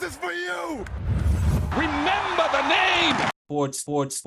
This is for you. Remember the name. Sports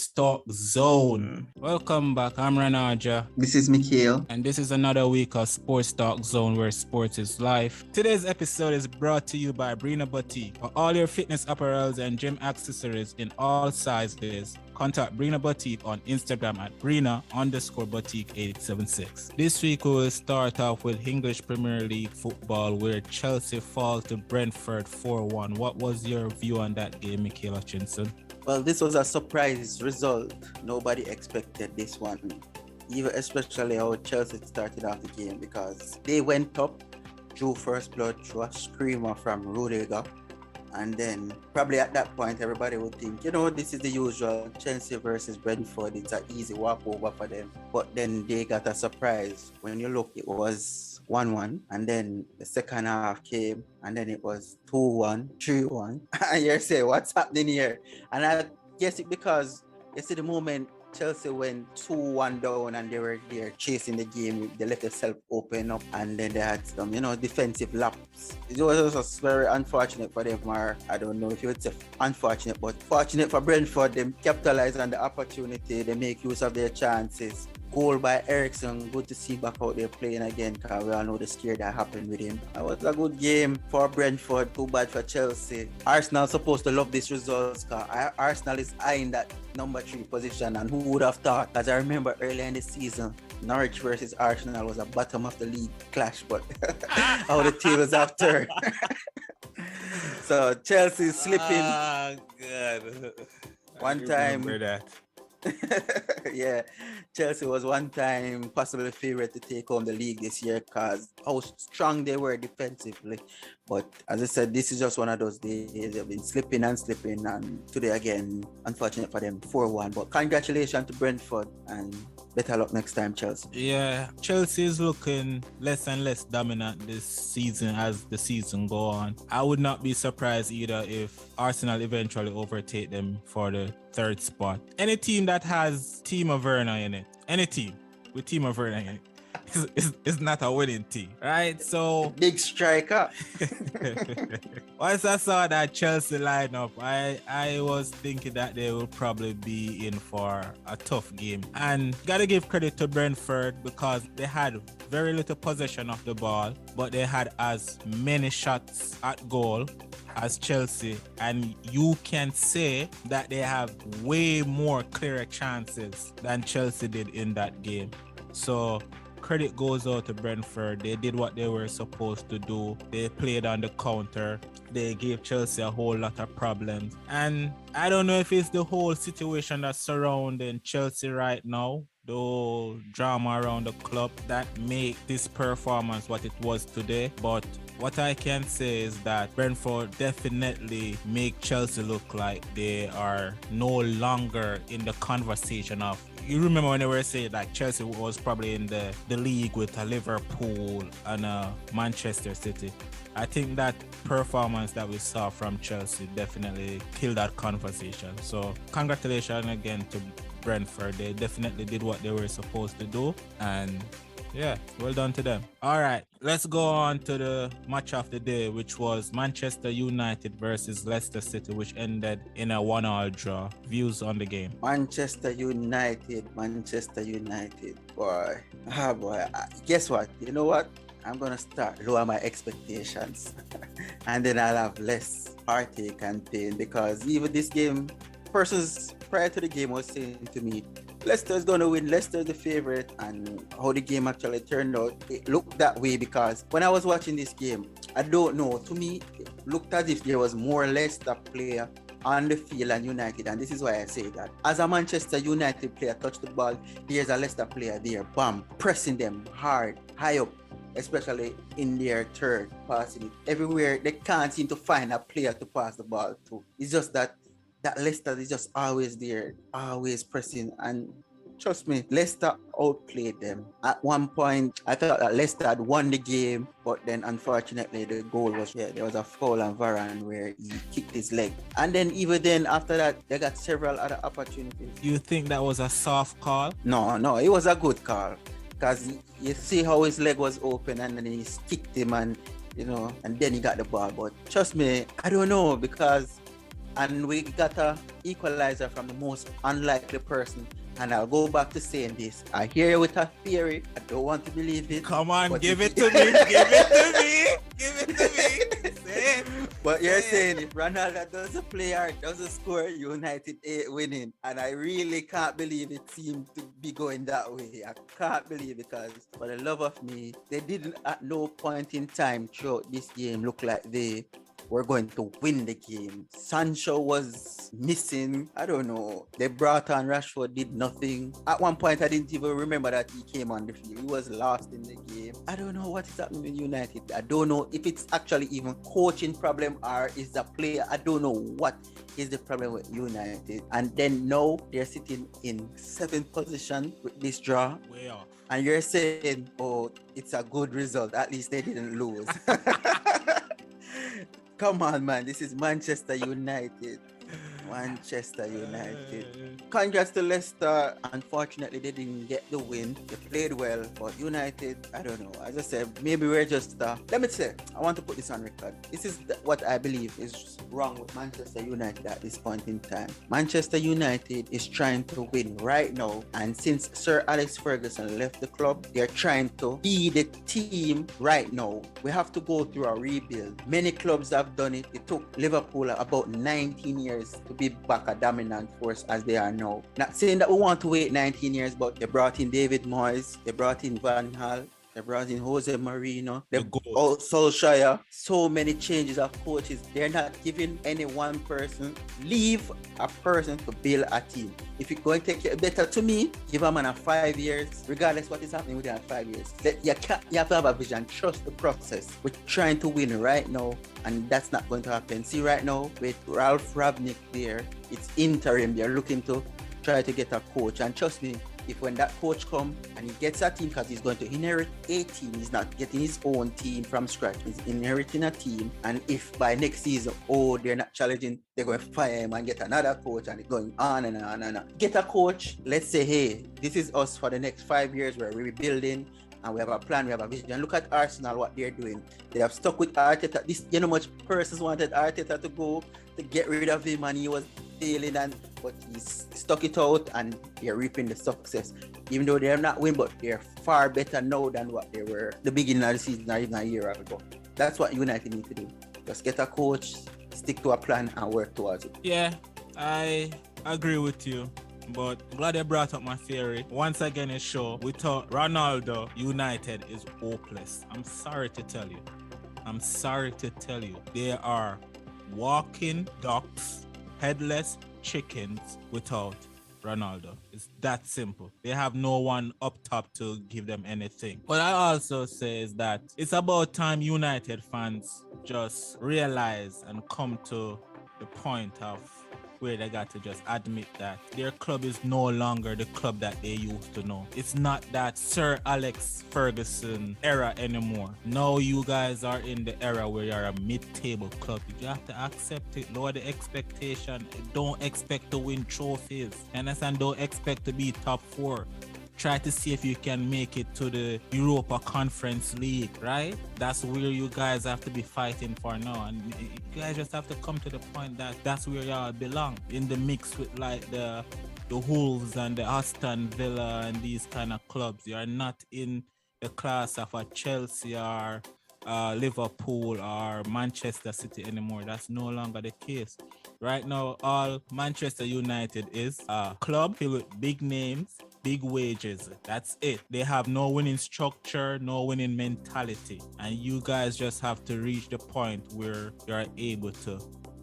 Talk Zone. Welcome back. I'm Ranaja. This is Mikhail. And this is another week of Sports Talk Zone where sports is life. Today's episode is brought to you by Brina Boutique. For all your fitness apparels and gym accessories in all sizes, contact Brina Boutique on Instagram at Brina_Boutique876. This week we will start off with English Premier League football where Chelsea fall to Brentford 4-1. What was your view on that game, Mikhail Hutchinson? Well, this was a surprise result. Nobody expected this one, even especially how Chelsea started off the game, because they went up, drew first blood through a screamer from Rudiger, and then probably at that point everybody would think, this is the usual Chelsea versus Brentford. It's an easy walkover for them. But then they got a surprise. When you look, it was 1-1, and then the second half came, and then it was 2-1, 3-1. And you say, what's happening here? And I guess it because you see the moment Chelsea went 2-1 down and they were there chasing the game, they let themselves open up, and then they had some, defensive lapse. It was just very unfortunate for them, or I don't know if you would say unfortunate, but fortunate for Brentford. They capitalize on the opportunity, they make use of their chances. Goal by Ericsson, good to see back out there playing again, because we all know the scare that happened with him. It was a good game for Brentford, too bad for Chelsea. Arsenal supposed to love this result, because Arsenal is eyeing that number 3 position, and who would have thought? As I remember earlier in the season, Norwich versus Arsenal was a bottom of the league clash, but how the tables have turned. So Chelsea is slipping. Ah, good. One time. Remember that. Yeah, Chelsea was one time possible favorite to take home the league this year because how strong they were defensively. But as I said, this is just one of those days. They've been slipping, and today again, unfortunate for them, 4-1. But congratulations to Brentford, and better luck next time, Chelsea. Yeah, Chelsea is looking less and less dominant this season as the season go on. I would not be surprised either if Arsenal eventually overtake them for the 3rd spot. Any team that has Timo Werner in it, any team with Timo Werner in it, is not a winning team, right? So big striker. Once I saw that Chelsea lineup, I was thinking that they will probably be in for a tough game. And gotta give credit to Brentford because they had very little possession of the ball, but they had as many shots at goal as Chelsea, and you can say that they have way more clearer chances than Chelsea did in that game. So credit goes out to Brentford. They did what they were supposed to do. They played on the counter. They gave Chelsea a whole lot of problems. And I don't know if it's the whole situation that's surrounding Chelsea right now, the whole drama around the club that make this performance what it was today. But what I can say is that Brentford definitely make Chelsea look like they are no longer in the conversation of. You remember when they were saying that Chelsea was probably in the league with a Liverpool and a Manchester City. I think that performance that we saw from Chelsea definitely killed that conversation. So congratulations again to Brentford. They definitely did what they were supposed to do, and yeah, well done to them. All right, let's go on to the match of the day, which was Manchester United versus Leicester City, which ended in a 1-1 draw. Views on the game? Manchester United. Boy. Guess what? You know what? I'm going to start lower my expectations. And then I'll have less heartache and pain, because even this game, persons prior to the game was saying to me, Leicester's going to win, Leicester's the favorite, and how the game actually turned out, it looked that way, because when I was watching this game, I don't know, to me, it looked as if there was more Leicester player on the field than United, and this is why I say that. As a Manchester United player touch the ball, there's a Leicester player there, bam, pressing them hard, high up, especially in their third, passing it. Everywhere, they can't seem to find a player to pass the ball to. It's just that Leicester is just always there, always pressing, and trust me, Leicester outplayed them. At one point, I thought that Leicester had won the game, but then unfortunately the goal was, there was a foul on Varane where he kicked his leg. And then even then, after that, they got several other opportunities. You think that was a soft call? No, it was a good call. Because you see how his leg was open, and then he kicked him, and and then he got the ball. But trust me, I don't know, because and we got a equalizer from the most unlikely person. And I'll go back to saying this. I hear you with a theory. I don't want to believe it. Come on, give it to me. Give it to me. Give it to me. Say it. But you're saying if Ronaldo doesn't play or doesn't score, United ain't winning. And I really can't believe it seemed to be going that way. I can't believe it, because for the love of me, they didn't at no point in time throughout this game look like they were going to win the game. Sancho was missing. I don't know. They brought on Rashford, did nothing. At one point, I didn't even remember that he came on the field. He was lost in the game. I don't know what is happening with United. I don't know if it's actually even coaching problem or is the player. I don't know what is the problem with United. And then now they're sitting in 7th position with this draw. Way off. And you're saying, oh, it's a good result. At least they didn't lose. Come on, man. This is Manchester United. Manchester United. Congrats to Leicester. Unfortunately, they didn't get the win. They played well, but United, I don't know. As I said, maybe we're just... let me say, I want to put this on record. This is what I believe is wrong with Manchester United at this point in time. Manchester United is trying to win right now, and since Sir Alex Ferguson left the club, they're trying to be the team right now. We have to go through a rebuild. Many clubs have done it. It took Liverpool about 19 years to be back a dominant force as they are now. Not saying that we want to wait 19 years, but they brought in David Moyes, they brought in Van Gaal, they brought in Jose Mourinho, they Solskjaer. So many changes of coaches. They're not giving any one person, leave a person to build a team. If it's going to take it better, to me, give a man a 5 years, regardless what is happening within 5 years. You have to have a vision, trust the process. We're trying to win right now, and that's not going to happen. See, right now, with Ralph Ragnick there, it's interim. They're looking to try to get a coach, and trust me, if when that coach comes and he gets a team, because he's going to inherit a team, he's not getting his own team from scratch, he's inheriting a team, and if by next season, they're not challenging, they're going to fire him and get another coach, and it's going on and on and on. Get a coach, let's say, hey, this is us for the next 5 years, we're rebuilding, and we have a plan, we have a vision. Look at Arsenal, what they're doing. They have stuck with Arteta. How much persons wanted Arteta to go to get rid of him, and he was failing, but he's stuck it out, and they're reaping the success. Even though they're not win, but they're far better now than what they were the beginning of the season or even a year ago. That's what United need to do. Just get a coach, stick to a plan, and work towards it. Yeah, I agree with you. But I'm glad they brought up my theory. Once again, it shows we thought Ronaldo United is hopeless. I'm sorry to tell you. They are walking ducks, headless chickens without Ronaldo. It's that simple. They have no one up top to give them anything. What I also say is that it's about time United fans just realize and come to the point of where they got to just admit that their club is no longer the club that they used to know. It's not that Sir Alex Ferguson era anymore. Now you guys are in the era where you're a mid-table club. You have to accept it, lower the expectation. Don't expect to win trophies. And don't expect to be top 4. Try to see if you can make it to the Europa Conference League, right? That's where you guys have to be fighting for now. And you guys just have to come to the point that that's where y'all belong. In the mix with like the Wolves and the Aston Villa and these kind of clubs. You're not in the class of a Chelsea or Liverpool or Manchester City anymore. That's no longer the case. Right now, all Manchester United is a club filled with big names, big wages. That's it. They have no winning structure, no winning mentality. And you guys just have to reach the point where you're able to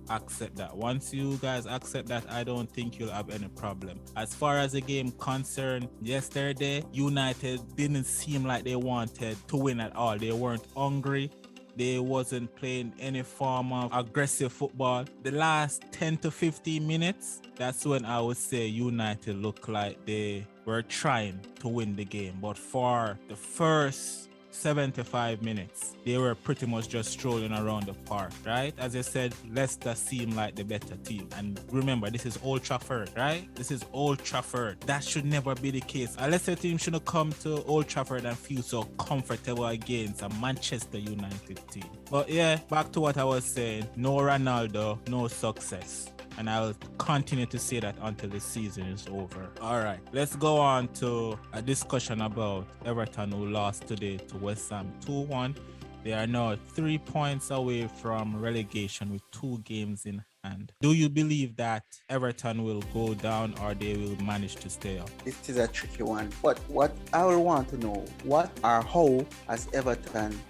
accept that. Once you guys accept that, I don't think you'll have any problem. As far as the game concerned, yesterday, United didn't seem like they wanted to win at all. They weren't hungry. They wasn't playing any form of aggressive football. The last 10 to 15 minutes, that's when I would say United looked like they were trying to win the game. But for the first 75 minutes, they were pretty much just strolling around the park, right? As I said, Leicester seemed like the better team. And remember, this is Old Trafford, right? This is Old Trafford. That should never be the case. A Leicester team shouldn't come to Old Trafford and feel so comfortable against a Manchester United team. But yeah, back to what I was saying. No Ronaldo, no success. And I'll continue to say that until the season is over. All right, let's go on to a discussion about Everton, who lost today to West Ham 2-1. They are now 3 points away from relegation with 2 games in hand. Do you believe that Everton will go down or they will manage to stay up? This is a tricky one. But what I will want to know, what or how has Everton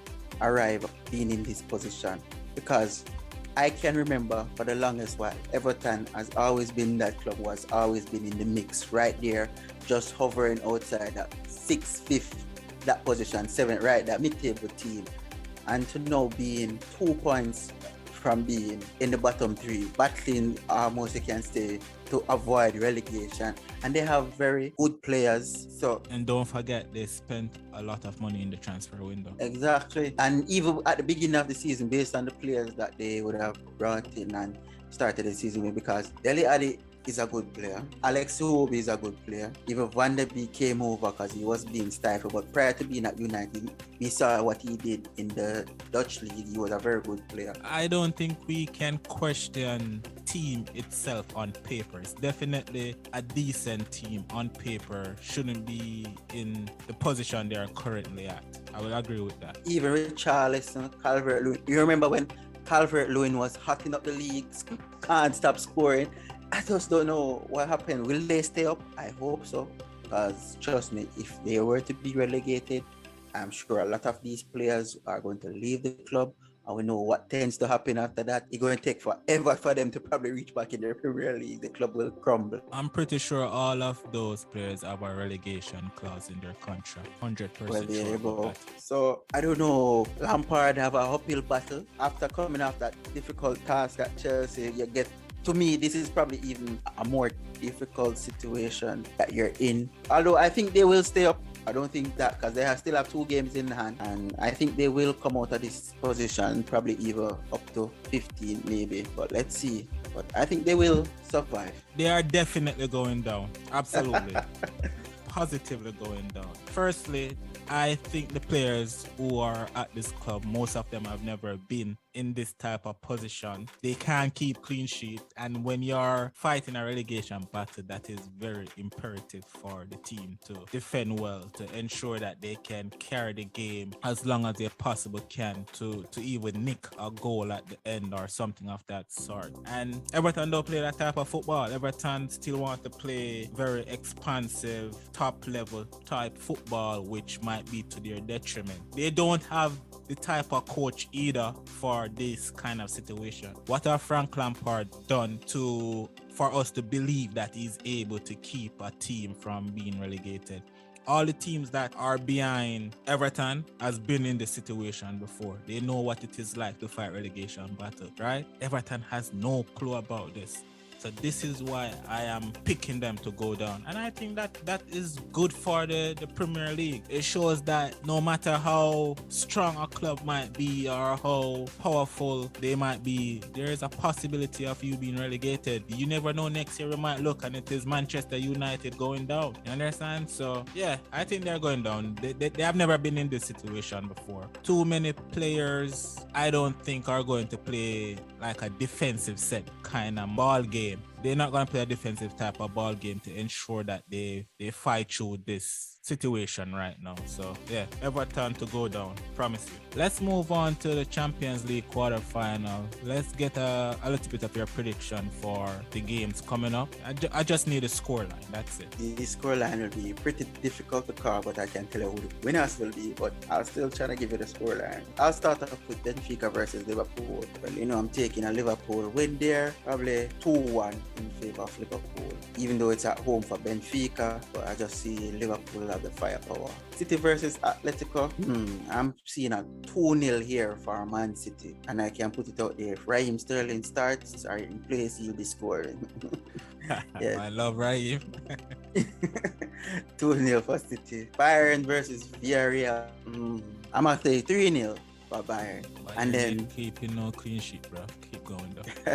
arrived being in this position? Because I can remember for the longest while, Everton has always been that club who has always been in the mix, right there, just hovering outside that 6th, 5th, that position, 7th, right, that mid-table team. And to now being 2 points from being in the bottom 3, battling almost you can say to avoid relegation. And they have very good players. So, and don't forget, they spent a lot of money in the transfer window. Exactly. And even at the beginning of the season, based on the players that they would have brought in and started the season with, because Dele Alli is a good player. Alex Iwobi is a good player. Even Van der Beek came over because he was being stifled. But prior to being at United, we saw what he did in the Dutch league. He was a very good player. I don't think we can question team itself on paper. It's definitely a decent team on paper. Shouldn't be in the position they are currently at. I will agree with that. Even Richarlison, Calvert-Lewin. You remember when Calvert-Lewin was hotting up the leagues, can't stop scoring. I just don't know what happened. Will they stay up? I hope so. Because trust me, if they were to be relegated, I'm sure a lot of these players are going to leave the club. And we know what tends to happen after that. It's going to take forever for them to probably reach back in the Premier League. The club will crumble. I'm pretty sure all of those players have a relegation clause in their contract. 100% Well, there sure you go. about that. So, I don't know. Lampard have a uphill battle. After coming off that difficult task at Chelsea, you get... To me, this is probably even a more difficult situation that you're in. Although I think they will stay up. I don't think that, because they still have 2 games in hand. And I think they will come out of this position probably either up to 15 maybe. But let's see. But I think they will survive. They are definitely going down. Absolutely. Positively going down. Firstly, I think the players who are at this club, most of them have never been in this type of position. They can't keep clean sheet, and when you're fighting a relegation battle, that is very imperative for the team to defend well, to ensure that they can carry the game as long as they possibly can to even nick a goal at the end or something of that sort. And Everton don't play that type of football. Everton still want to play very expansive, top level type football, which might be to their detriment. They don't have the type of coach either for this kind of situation. What have Frank Lampard done for us to believe that he's able to keep a team from being relegated? All the teams that are behind Everton has been in this situation before. They know what it is like to fight relegation battle, right? Everton has no clue about this. So this is why I am picking them to go down. And I think that is good for the Premier League. It shows that no matter how strong a club might be or how powerful they might be, there is a possibility of you being relegated. You never know, next year we might look and it is Manchester United going down. You understand? So yeah, I think they're going down. They have never been in this situation before. Too many players I don't think are going to play like a defensive set kind of ball game. They're not going to play a defensive type of ball game to ensure that they fight through this situation right now. So yeah, Everton to go down, promise you. Let's move on to the Champions League quarterfinal. Let's get a little bit of your prediction for the games coming up. I just need a scoreline, that's it. The scoreline will be pretty difficult to call, but I can tell you who the winners will be, but I'll still try to give you the scoreline. I'll start off with Benfica versus Liverpool. Well, I'm taking a Liverpool win there, probably 2-1 in favor of Liverpool, even though it's at home for Benfica, but I just see Liverpool have the firepower. City versus Atletico, I'm seeing a 2-0 here for Man City, and I can put it out there. If Raheem Sterling starts or in place, he'll be scoring. Yeah. I love Raheem. 2-0 for City. Bayern versus Villarreal. I'm going to say 3-0 for Bayern. And then keeping no clean sheet, bro. Keep going though.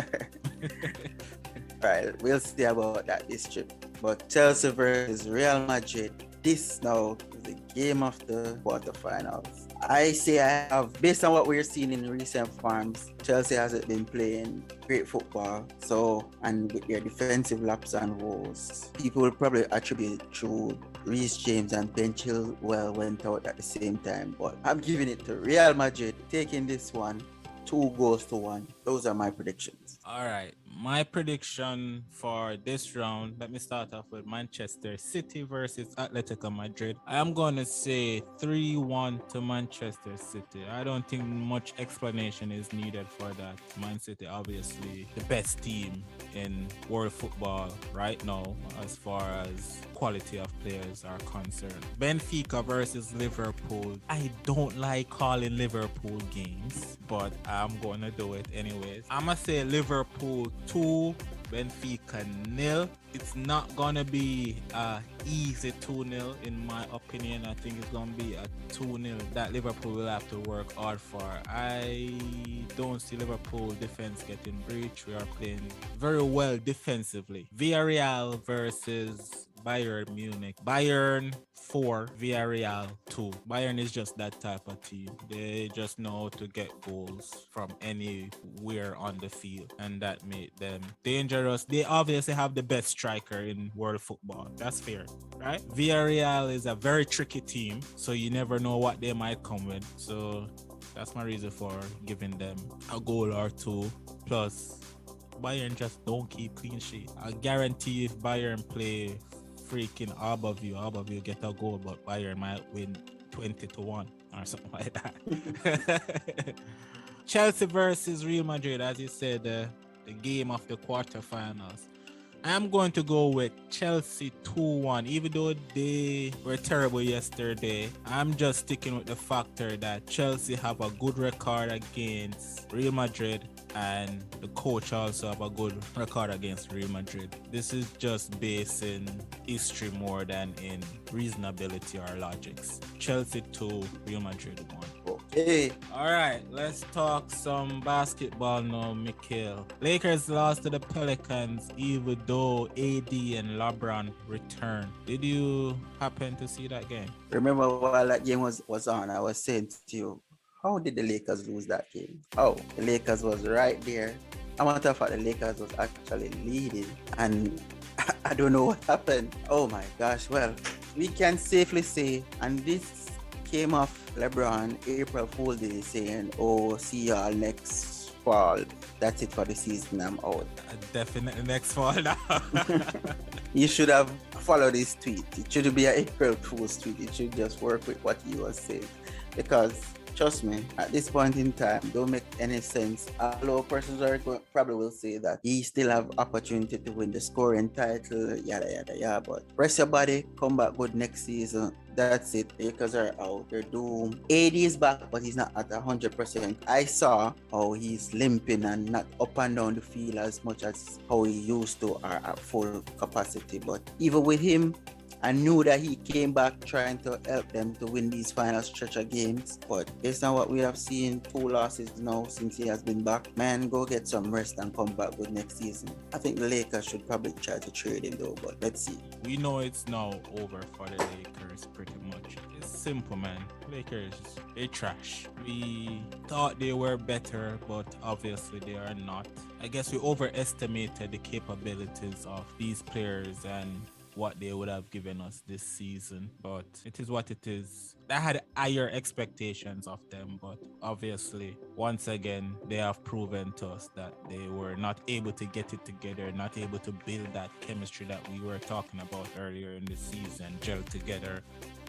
Right, we'll see about that this trip. But Chelsea versus Real Madrid. This now is the game of the quarterfinals. I say I have, based on what we're seeing in recent forms, Chelsea hasn't been playing great football. So, and with their defensive laps and woes, people will probably attribute it to Reece James and Ben Chilwell went out at the same time. But I'm giving it to Real Madrid, taking this one 2-1. Those are my predictions. All right. My prediction for this round, let me start off with Manchester City versus Atletico Madrid. I am going to say 3-1 to Manchester City. I don't think much explanation is needed for that. Man City, obviously, the best team in world football right now as far as quality of players are concerned. Benfica versus Liverpool. I don't like calling Liverpool games, but I'm going to do it anyways. I'm going to say Liverpool 2, Benfica 0. It's not going to be easy 2-0 in my opinion. I think it's going to be a 2-0 that Liverpool will have to work hard for. I don't see Liverpool defense getting breached. We are playing very well defensively. Villarreal versus Bayern Munich. Bayern 4, Villarreal 2. Bayern is just that type of team. They just know how to get goals from anywhere on the field, and that made them dangerous. They obviously have the best striker in world football. That's fair, right? Villarreal is a very tricky team, so you never know what they might come with. So that's my reason for giving them a goal or two. Plus, Bayern just don't keep clean sheet. I guarantee if Bayern play freaking Aubameyang get a goal, but Bayern might win 20-1 or something like that. Chelsea versus Real Madrid, as you said, the game of the quarterfinals. I'm going to go with Chelsea 2-1. Even though they were terrible yesterday, I'm just sticking with the factor that Chelsea have a good record against Real Madrid, and the coach also have a good record against Real Madrid. This is just based in history more than in reasonability or logics. Chelsea 2, Real Madrid 1. Okay. All right, let's talk some basketball now, Mikhail. Lakers lost to the Pelicans even though AD and LeBron returned. Did you happen to see that game? Remember while that game was on, I was saying to you, how did the Lakers lose that game? Oh, the Lakers was right there. As a matter of fact, the Lakers was actually leading, and I don't know what happened. Oh my gosh. Well, we can safely say, and this came off LeBron April Fool's Day saying, oh, see y'all next fall. That's it for the season, I'm out. Definitely next fall now. You should have followed his tweet. It shouldn't be an April Fool's tweet. It should just work with what he was saying. Because trust me, at this point in time, don't make any sense. Although persons probably will say that he still have opportunity to win the scoring title, yada yada yada. But rest your body, come back good next season. That's it. Lakers are out. They're doomed. AD is back, but he's not at 100%. I saw how he's limping and not up and down the field as much as how he used to or at full capacity. But even with him, I knew that he came back trying to help them to win these final stretch of games. But based on what we have seen, 2 losses now since he has been back, man, go get some rest and come back good next season. I think the Lakers should probably try to trade him though, but let's see. We know it's now over for the Lakers pretty much. It's simple, man. Lakers, they trash. We thought they were better, but obviously they are not. I guess we overestimated the capabilities of these players and what they would have given us this season, but it is what it is. I had higher expectations of them, but obviously once again they have proven to us that they were not able to get it together, not able to build that chemistry that we were talking about earlier in the season, gel together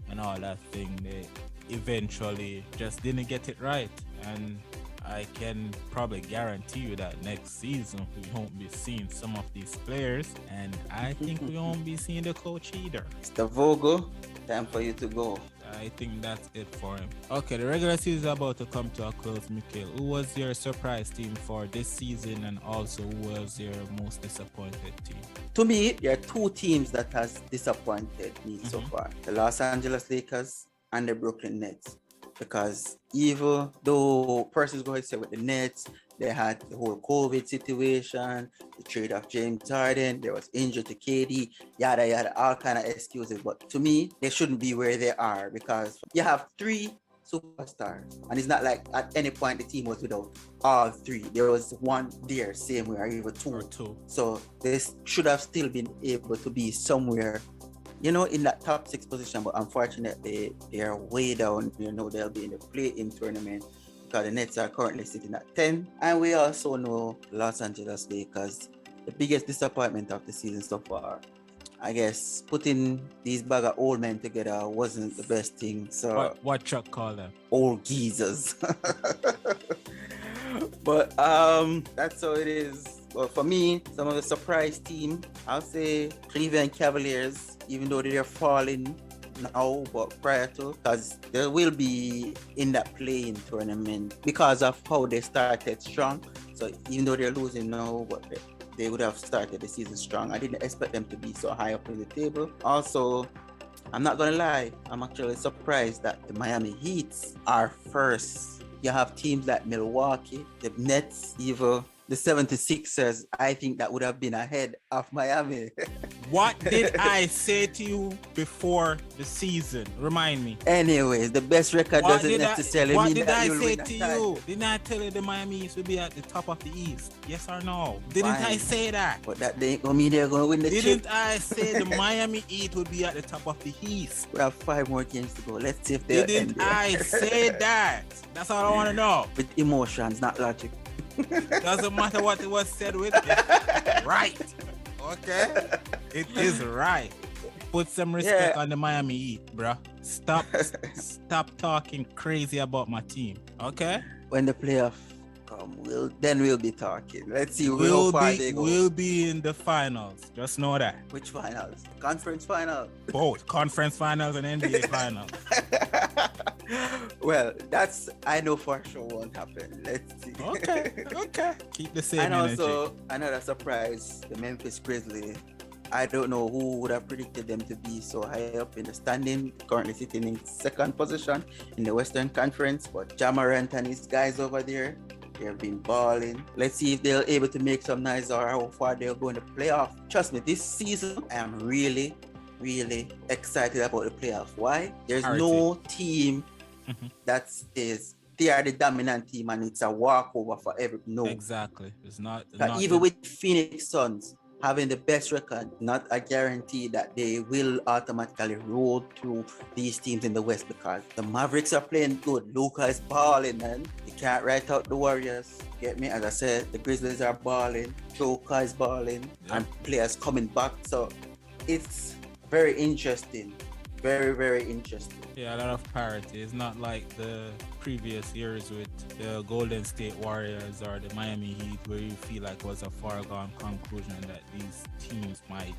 and all that thing. They eventually just didn't get it right, and I can probably guarantee you that next season we won't be seeing some of these players, and I think we won't be seeing the coach either. Mr. Vogel, time for you to go. I think that's it for him. Okay, the regular season is about to come to a close, Mikhail. Who was your surprise team for this season, and also who was your most disappointed team? To me, there are two teams that has disappointed me so far. The Los Angeles Lakers and the Brooklyn Nets. Because even though persons going to say with the Nets, they had the whole COVID situation, the trade of James Harden, there was injury to KD, yada yada, all kind of excuses. But to me, they shouldn't be where they are because you have three superstars, and it's not like at any point the team was without all three. There was one there, same way, or even two. So they should have still been able to be somewhere, you know, in that top 6 position, but unfortunately they are way down. You know, they'll be in the play-in tournament because the Nets are currently sitting at 10. And we also know Los Angeles Lakers, the biggest disappointment of the season so far. I guess putting these bag of old men together wasn't the best thing. So what Chuck call them? Old geezers. But that's how it is. Well, for me, some of the surprise team, I'll say Cleveland Cavaliers, even though they're falling now, but prior to, because they will be in that play-in tournament because of how they started strong. So even though they're losing now, but they would have started the season strong. I didn't expect them to be so high up in the table. Also, I'm not gonna lie, I'm actually surprised that the Miami Heat are first. You have teams like Milwaukee, the Nets, even the 76ers. I think that would have been ahead of Miami. What did I say to you before the season? Remind me. Anyways, the best record doesn't necessarily mean that you'll win. What did I say to you? Didn't I tell you the Miami East will be at the top of the East? Yes or no? Didn't I say that? But that ain't gonna mean they're gonna win the chip. Didn't I say the Miami Heat would be at the top of the East? We have 5 more games to go. Let's see if they're Didn't I say that? That's all I want to know. With emotions, not logic. Doesn't matter what it was said with it. Right. Okay? It is right. Put some respect on the Miami Heat, bro. Stop talking crazy about my team. Okay? When the playoff come, we'll be talking. Let's see how far they go. We'll be in the finals. Just know that. Which finals? Conference final? Both. Conference finals and NBA finals. Well, I know for sure won't happen. Let's see. Okay. Keep the same energy. And also, another surprise, the Memphis Grizzlies. I don't know who would have predicted them to be so high up in the standing, currently sitting in 2nd position in the Western Conference. But Ja Morant and his guys over there, they have been balling. Let's see if they're able to make some noise or how far they'll go in the playoff. Trust me, this season, I am really, really excited about the playoff. Why? There's no team that says they are the dominant team and it's a walkover for every. No. Exactly. It's not even with Phoenix Suns having the best record, not a guarantee that they will automatically roll through these teams in the West because the Mavericks are playing good. Luka is balling, man. You can't write out the Warriors. Get me? As I said, the Grizzlies are balling. Joker is balling, and players coming back. So it's very interesting. Very, very interesting. Yeah, a lot of parity. It's not like the previous years with the Golden State Warriors or the Miami Heat where you feel like it was a foregone conclusion that these teams might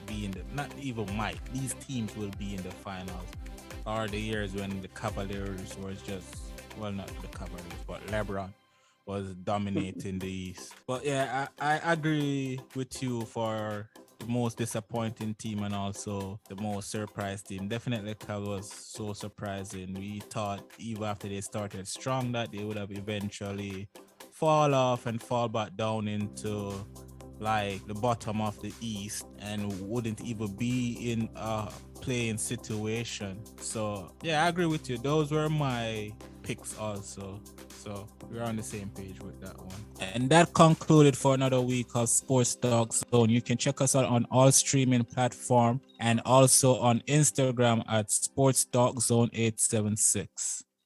be in the, not even might, these teams will be in the finals. Or the years when the Cavaliers was just, well, not the Cavaliers, but LeBron was dominating the East. But yeah, I agree with you for the most disappointing team and also the most surprised team. Definitely Cal was so surprising. We thought even after they started strong that they would have eventually fall off and fall back down into like the bottom of the East and wouldn't even be in a playing situation. So yeah, I agree with you. Those were my picks also. So we're on the same page with that one. And that concluded for another week of Sports Talk Zone. You can check us out on all streaming platforms and also on Instagram at Sports Talk Zone 876.